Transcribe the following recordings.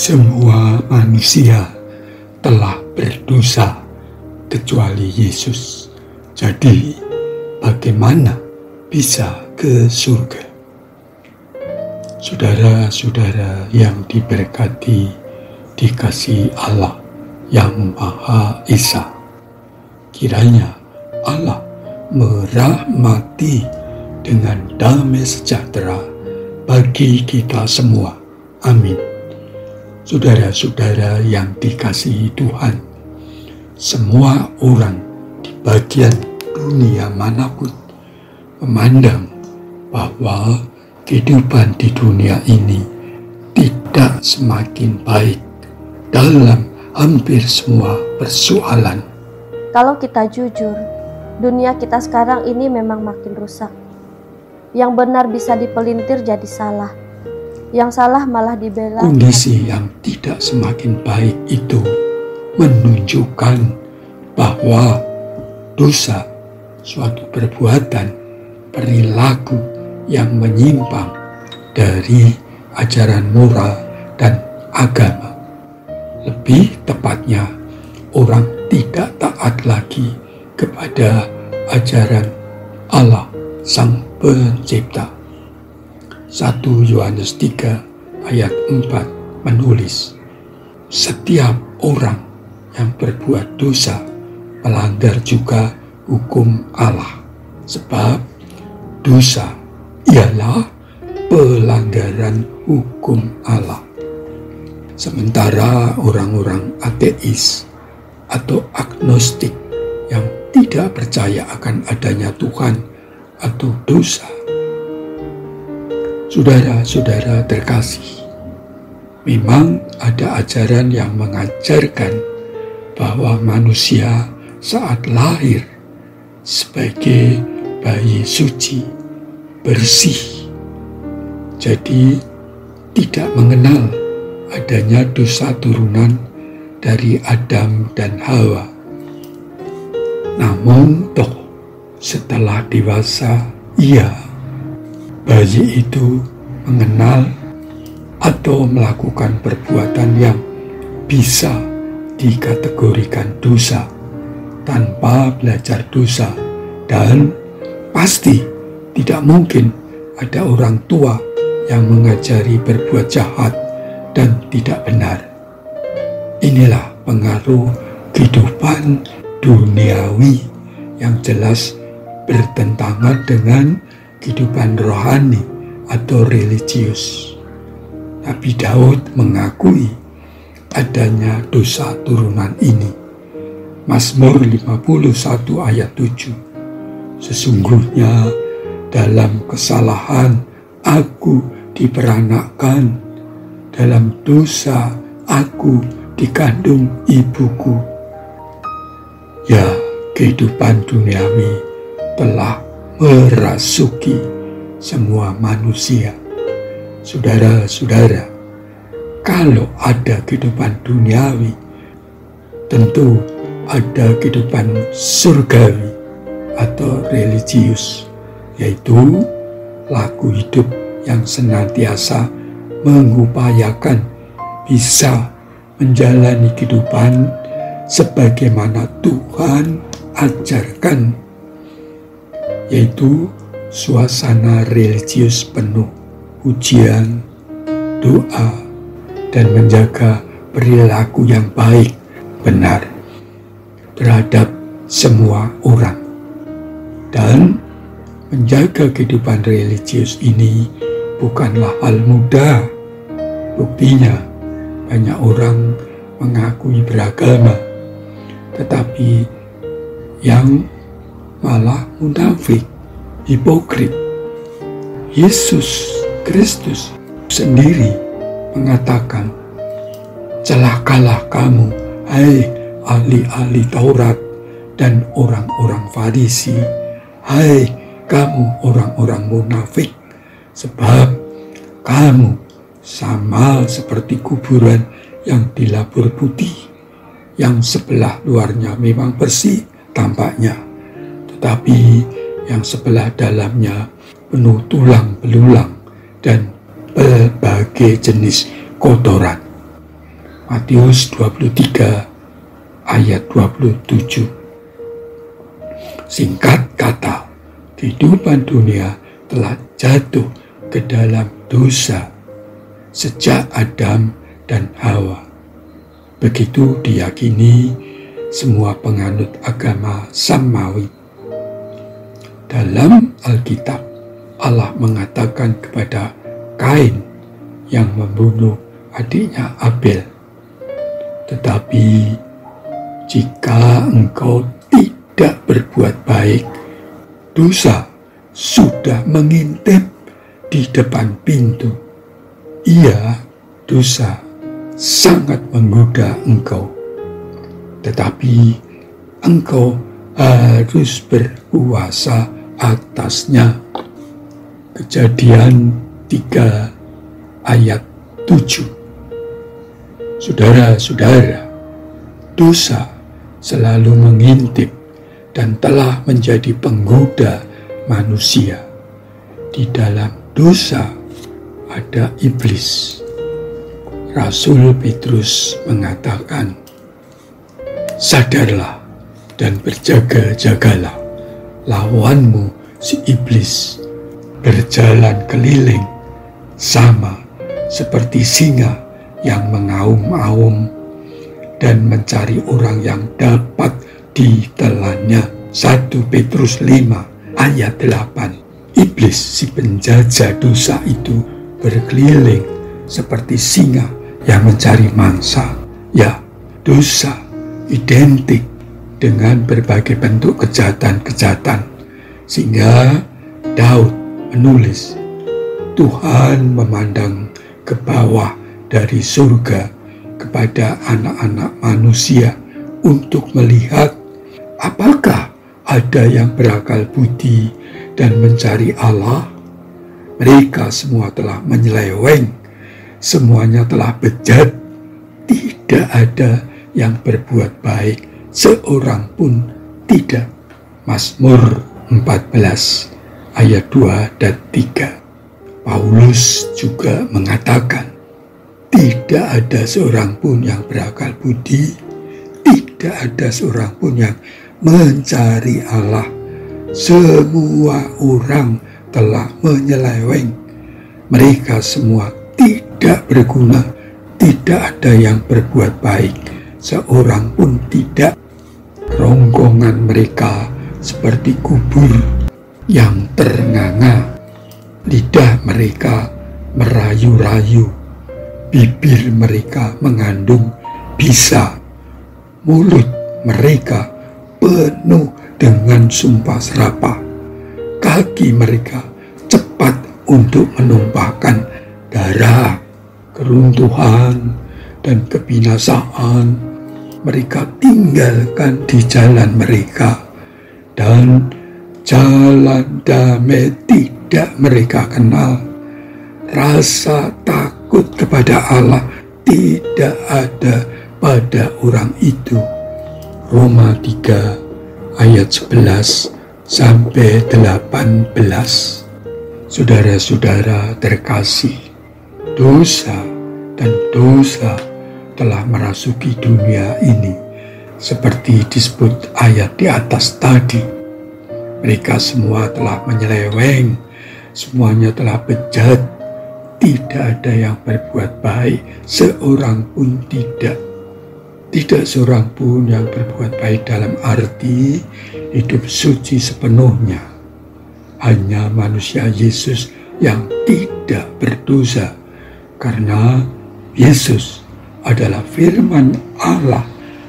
Semua manusia telah berdosa kecuali Yesus. Jadi, bagaimana bisa ke surga? Saudara-saudara yang diberkati, dikasihi Allah yang Maha Esa, kiranya Allah merahmati dengan damai sejahtera bagi kita semua. Amin. Saudara-saudara yang dikasihi Tuhan, semua orang di bagian dunia manapun memandang bahwa kehidupan di dunia ini tidak semakin baik dalam hampir semua persoalan. Kalau kita jujur, dunia kita sekarang ini memang makin rusak. Yang benar bisa dipelintir jadi salah. Yang salah malah dibela. Kondisi yang tidak semakin baik itu menunjukkan bahwa dosa, suatu perbuatan, perilaku yang menyimpang dari ajaran moral dan agama. Lebih tepatnya, orang tidak taat lagi kepada ajaran Allah Sang Pencipta. 1 Yohanes 3 ayat 4 menulis, setiap orang yang berbuat dosa melanggar juga hukum Allah, sebab dosa ialah pelanggaran hukum Allah. Sementara orang-orang ateis atau agnostik yang tidak percaya akan adanya Tuhan atau dosa, saudara-saudara terkasih, memang ada ajaran yang mengajarkan bahwa manusia saat lahir sebagai bayi suci, bersih, jadi tidak mengenal adanya dosa turunan dari Adam dan Hawa. Namun toh setelah dewasa, bayi itu mengenal atau melakukan perbuatan yang bisa dikategorikan dosa tanpa belajar dosa, dan pasti tidak mungkin ada orang tua yang mengajari berbuat jahat dan tidak benar. Inilah pengaruh kehidupan duniawi yang jelas bertentangan dengan kehidupan rohani atau religius. Nabi Daud mengakui adanya dosa turunan ini. Mazmur 51 ayat 7. Sesungguhnya dalam kesalahan aku diperanakkan, dalam dosa aku dikandung ibuku. Ya, kehidupan duniawi telah merasuki semua manusia. Saudara-saudara, kalau ada kehidupan duniawi, tentu ada kehidupan surgawi atau religius, yaitu laku hidup yang senantiasa mengupayakan bisa menjalani kehidupan sebagaimana Tuhan ajarkan, yaitu suasana religius penuh ujian, doa, dan menjaga perilaku yang baik, benar terhadap semua orang. Dan menjaga kehidupan religius ini bukanlah hal mudah. Buktinya, banyak orang mengakui beragama, tetapi yang malah munafik, hipokrit. Yesus Kristus sendiri mengatakan, celakalah kamu, hai ahli-ahli Taurat dan orang-orang Farisi, hai kamu orang-orang munafik, sebab kamu sama seperti kuburan yang dilabur putih, yang sebelah luarnya memang bersih tampaknya, tetapi yang sebelah dalamnya penuh tulang belulang dan berbagai jenis kotoran. Matius 23 ayat 27. Singkat kata, kehidupan dunia telah jatuh ke dalam dosa sejak Adam dan Hawa. Begitu diyakini semua penganut agama samawi. Dalam Alkitab, Allah mengatakan kepada Kain yang membunuh adiknya Abel, "Tetapi jika engkau tidak berbuat baik, dosa sudah mengintip di depan pintu. Iya, dosa sangat menggoda engkau, tetapi engkau harus berkuasa atasnya." Kejadian 3 ayat 7. Saudara-saudara, dosa selalu mengintip dan telah menjadi penggoda manusia. Di dalam dosa ada iblis. Rasul Petrus mengatakan, "Sadarlah dan berjaga-jagalah, lawanmu si iblis berjalan keliling sama seperti singa yang mengaum-aum dan mencari orang yang dapat ditelannya." 1 Petrus 5 ayat 8. Iblis si penjajah dosa itu berkeliling seperti singa yang mencari mangsa. Ya, dosa identik dengan berbagai bentuk kejahatan-kejahatan, sehingga Daud menulis, "Tuhan memandang ke bawah dari surga kepada anak-anak manusia untuk melihat apakah ada yang berakal budi dan mencari Allah. Mereka semua telah menyeleweng, semuanya telah bejat, tidak ada yang berbuat baik, seorang pun tidak." Mazmur 14 ayat 2 dan 3. Paulus juga mengatakan, "Tidak ada seorang pun yang berakal budi, tidak ada seorang pun yang mencari Allah. Semua orang telah menyeleweng. Mereka semua tidak berguna, tidak ada yang berbuat baik, seorang pun tidak. Kerongkongan mereka seperti kubur yang ternganga. Lidah mereka merayu-rayu, bibir mereka mengandung bisa, mulut mereka penuh dengan sumpah serapah, kaki mereka cepat untuk menumpahkan darah. Keruntuhan dan kebinasaan mereka tinggalkan di jalan mereka, dan jalan damai tidak mereka kenal. Rasa takut kepada Allah tidak ada pada orang itu. Roma 3 ayat 11 sampai 18. Saudara-saudara terkasih, dosa dan dosa telah merasuki dunia ini seperti disebut ayat di atas tadi. Mereka semua telah menyeleweng, semuanya telah bejat, tidak ada yang berbuat baik, seorang pun tidak. Tidak seorang pun yang berbuat baik dalam arti hidup suci sepenuhnya. Hanya manusia Yesus yang tidak berdosa, karena Yesus adalah firman Allah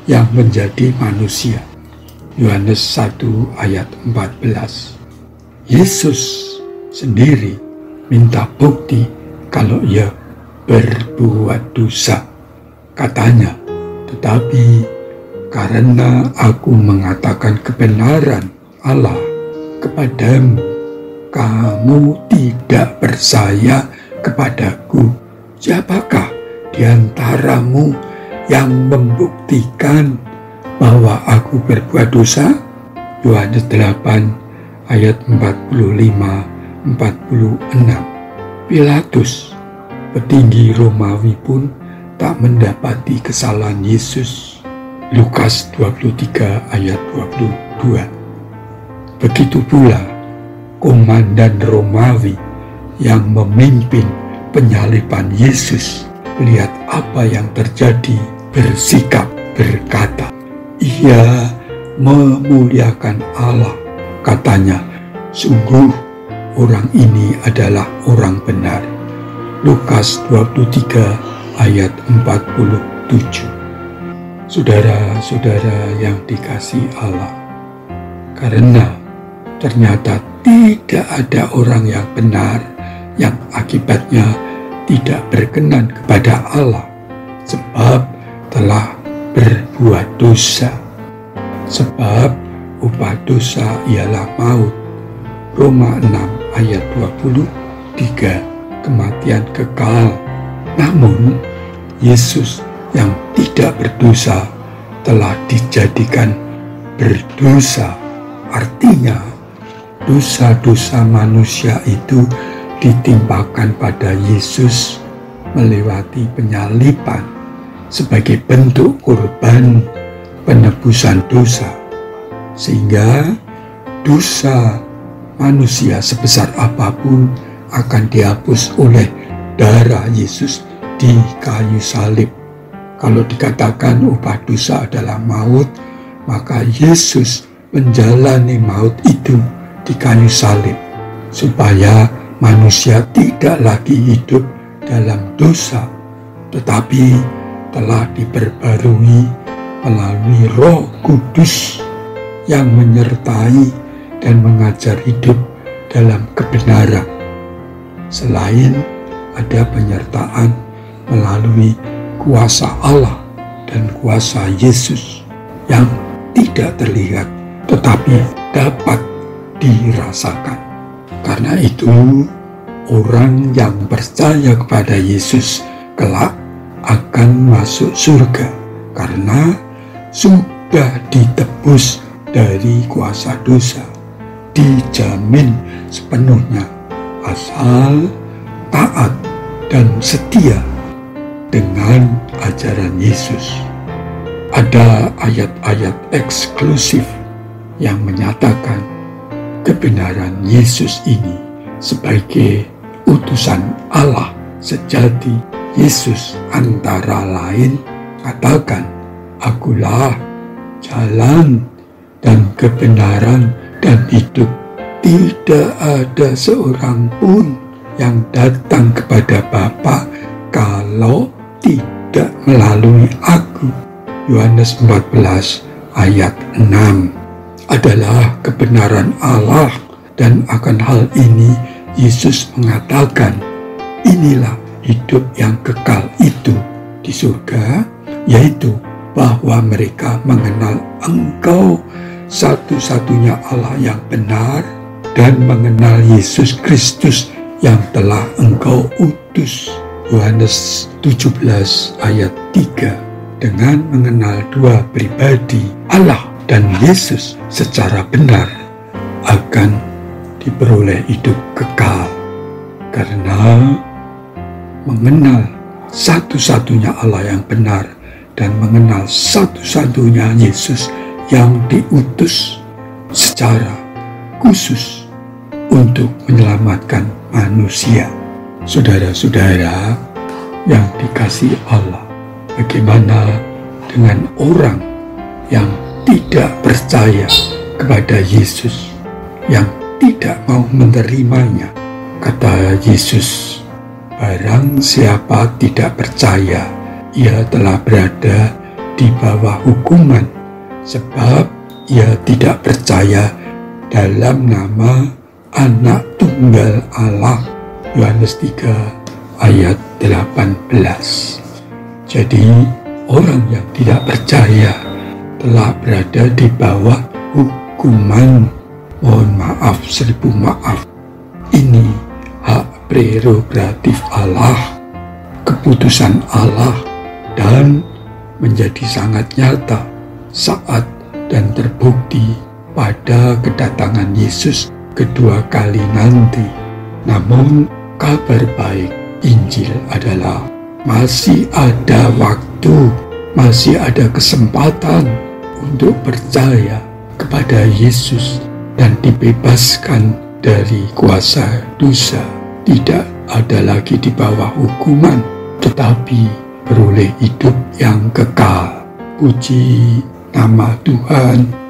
yang menjadi manusia. Yohanes 1 ayat 14. Yesus sendiri minta bukti kalau ia berbuat dosa. Katanya, "Tetapi karena aku mengatakan kebenaran Allah kepadamu, kamu tidak percaya kepadaku. Siapakah di antaramu yang membuktikan bahwa aku berbuat dosa?" Yohanes 8 ayat 45-46. Pilatus, petinggi Romawi pun tak mendapati kesalahan Yesus. Lukas 23 ayat 22. Begitu pula komandan Romawi yang memimpin penyaliban Yesus melihat apa yang terjadi, bersikap berkata, "Ia memuliakan Allah." Katanya, "Sungguh orang ini adalah orang benar." Lukas 23 ayat 47. Saudara-saudara yang dikasihi Allah, karena ternyata tidak ada orang yang benar yang akibatnya tidak berkenan kepada Allah, sebab telah berbuat dosa. Sebab upah dosa ialah maut. Roma 6 ayat 23, kematian kekal. Namun Yesus yang tidak berdosa telah dijadikan berdosa. Artinya dosa-dosa manusia itu ditimpakan pada Yesus melewati penyaliban sebagai bentuk korban penebusan dosa, sehingga dosa manusia sebesar apapun akan dihapus oleh darah Yesus di kayu salib. Kalau dikatakan upah dosa adalah maut, maka Yesus menjalani maut itu di kayu salib, supaya manusia tidak lagi hidup dalam dosa, tetapi telah diperbarui melalui Roh Kudus yang menyertai dan mengajar hidup dalam kebenaran. Selain ada penyertaan melalui kuasa Allah dan kuasa Yesus yang tidak terlihat tetapi dapat dirasakan. Karena itu, orang yang percaya kepada Yesus kelak akan masuk surga karena sudah ditebus dari kuasa dosa, dijamin sepenuhnya asal taat dan setia dengan ajaran Yesus. Ada ayat-ayat eksklusif yang menyatakan kebenaran Yesus ini sebagai utusan Allah sejati. Yesus antara lain katakan, "Akulah jalan dan kebenaran dan hidup. Tidak ada seorang pun yang datang kepada Bapa kalau tidak melalui aku." Yohanes 14 ayat 6 adalah kebenaran Allah, dan akan hal ini Yesus mengatakan, inilah hidup yang kekal itu di surga, yaitu bahwa mereka mengenal Engkau satu-satunya Allah yang benar dan mengenal Yesus Kristus yang telah Engkau utus. Yohanes 17 ayat 3. Dengan mengenal dua pribadi, Allah dan Yesus secara benar, akan diperoleh hidup kekal. Karena mengenal satu-satunya Allah yang benar dan mengenal satu-satunya Yesus yang diutus secara khusus untuk menyelamatkan manusia. Saudara-saudara yang dikasihi Allah, bagaimana dengan orang yang tidak percaya kepada Yesus, yang tidak mau menerimanya? Kata Yesus, barang siapa tidak percaya, ia telah berada di bawah hukuman, sebab ia tidak percaya dalam nama Anak Tunggal Allah. Yohanes 3 ayat 18. Jadi orang yang tidak percaya telah berada di bawah hukuman. Mohon maaf, 1000 maaf. Ini hak prerogatif Allah, keputusan Allah, dan menjadi sangat nyata saat dan terbukti pada kedatangan Yesus kedua kali nanti. Namun kabar baik Injil adalah masih ada waktu, masih ada kesempatan untuk percaya kepada Yesus dan dibebaskan dari kuasa dosa. Tidak ada lagi di bawah hukuman, tetapi beroleh hidup yang kekal. Puji nama Tuhan.